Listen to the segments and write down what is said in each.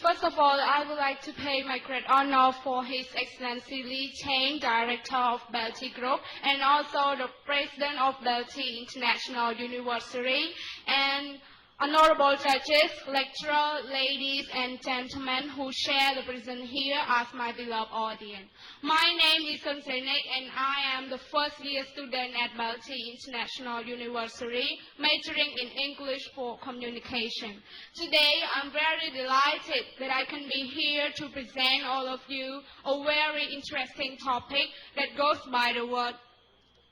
First of all, I would like to pay my great honor for His Excellency Lee Cheng, Director of BELTEI Group, and also the President of BELTEI International University, and honorable judges, lecturers, ladies and gentlemen who share the present here as my beloved audience. My name is Sun Senek and I am the first year student at BELTEI International University, majoring in English for communication. Today, I'm very delighted that I can be here to present all of you a very interesting topic that goes by the word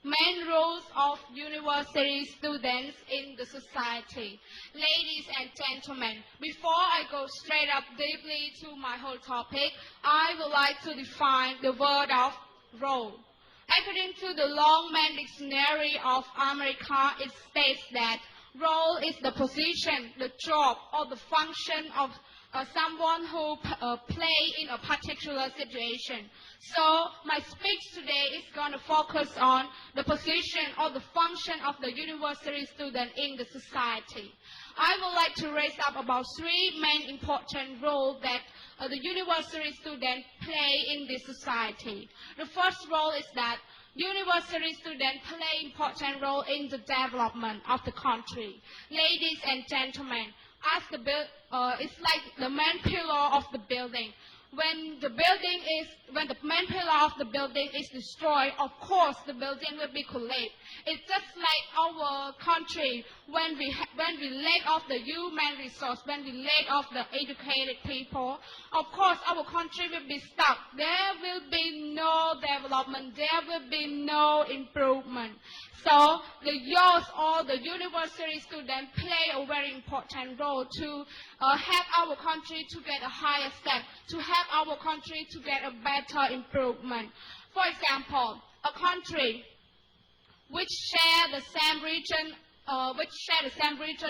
main roles of university students in the society. Ladies and gentlemen, before I go straight up deeply to my whole topic, I would like to define the word of role. According to the Longman Dictionary of America, it states that role is the position, the job, or the function of someone who play in a particular situation. So my speech today is going to focus on the position or the function of the university student in the society. I would like to raise up about three main important roles that the university student play in this society. The first role is that university students play important role in the development of the country. Ladies and gentlemen, it's like the main pillar of the building. When the main pillar of the building is destroyed, of course the building will be collapsed. It's just like our country when we lack of the human resource, when we lack of the educated people. Of course, our country will be stuck. There will be no development. There will be no improvement. So the youth or the university students play a very important role to help our country to get a higher step, to help our country to get a better improvement. For example, a country which share the same region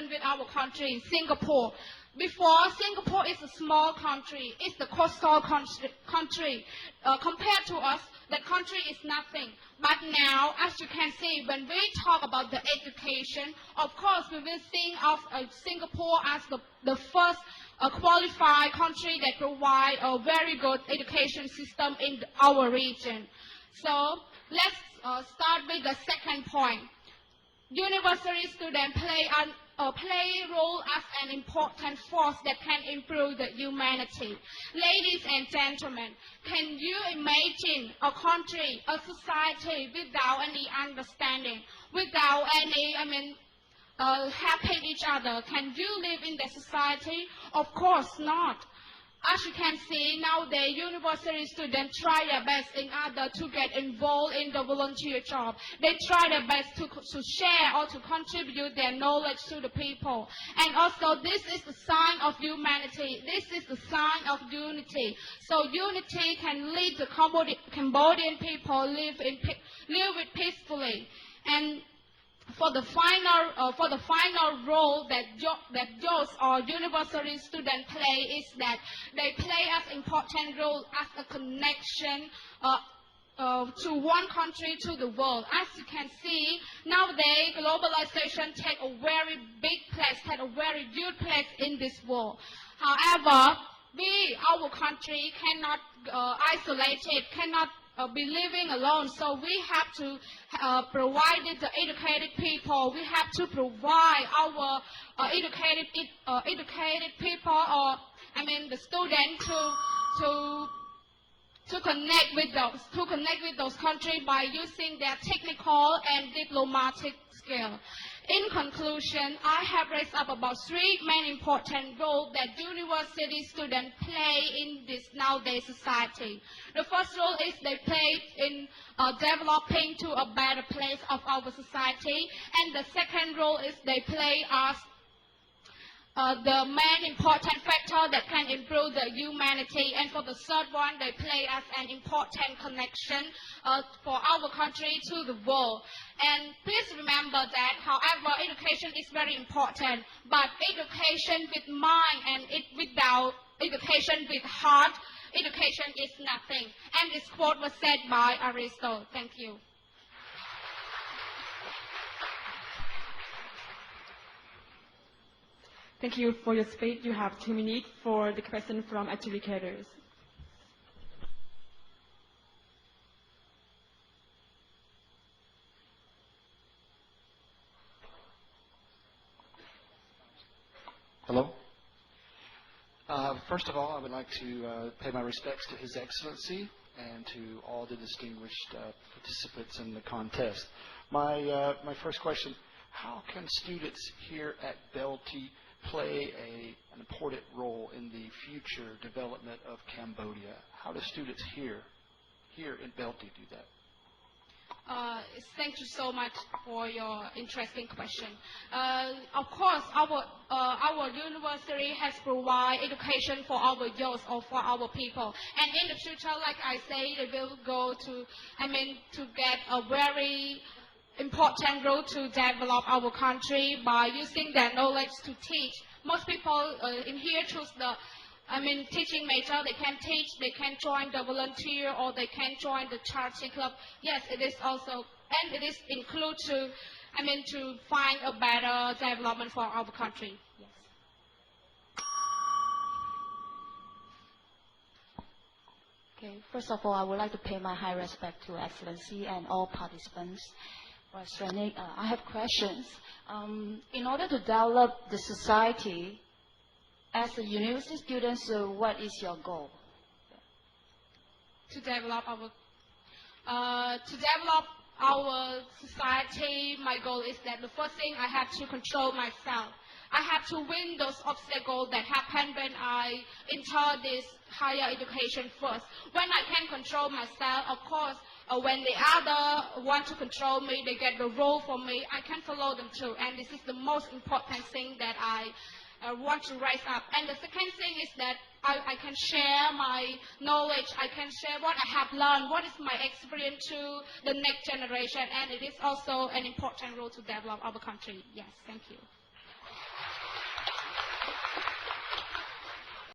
with our country, Singapore. Before, Singapore is a small country. It's the coastal country. Compared to us, the country is nothing. But now, as you can see, when we talk about the education, of course, we will think of Singapore as the first qualified country that provide a very good education system in our region. So let's start with the second point. University students play a role as an important force that can improve the humanity. Ladies and gentlemen, can you imagine a country, a society without any understanding, without any, helping each other? Can you live in that society? Of course not. As you can see, nowadays, university students try their best in order to get involved in the volunteer job. They try their best to share or to contribute their knowledge to the people. And also, this is the sign of humanity. This is the sign of unity. So unity can lead the Cambodian people live it peacefully. And for the final role that those or university students play is that they play as important role as a connection to one country to the world. As you can see, nowadays globalization take a very big place, take a very huge place in this world. However, our country cannot isolate it, cannot be living alone. So we have to provide the educated people. We have to provide our educated people, or the students, to connect with those countries by using their technical and diplomatic skill. In conclusion, I have raised up about three main important roles that university students play in this nowadays society. The first role is they play in developing to a better place of our society, and the second role is they play as the main important factor that can improve the humanity, and for the third one, they play as an important connection for our country to the world. And please remember that, however, education is very important, but education with mind and without education with heart, education is nothing. And this quote was said by Aristotle. Thank you. Thank you for your speech. You have 2 minutes for the question from educators. Hello. First of all, I would like to pay my respects to His Excellency and to all the distinguished participants in the contest. My first question, how can students here at BELTEI play an important role in the future development of Cambodia? How do students here in BELTEI do that? Thank you so much for your interesting question. Of course, our university has provided education for our youth or for our people. And in the future, like I say, they will go to, to get a very important role to develop our country by using their knowledge to teach. Most people in here choose the teaching major. They can teach, they can join the volunteer, or they can join the charity club. Yes, it is also, and it is include to, to find a better development for our country. Yes. Okay, first of all, I would like to pay my high respect to Excellency and all participants. I have questions. In order to develop the society, as a university student, so what is your goal? To develop our society, my goal is that the first thing I have to control myself. I have to win those obstacles that happen when I enter this higher education first. When I can control myself, of course, when the other want to control me, they get the role for me, I can follow them too. And this is the most important thing that I want to rise up. And the second thing is that I can share my knowledge, I can share what I have learned, what is my experience to the next generation, and it is also an important role to develop our country. Yes, thank you.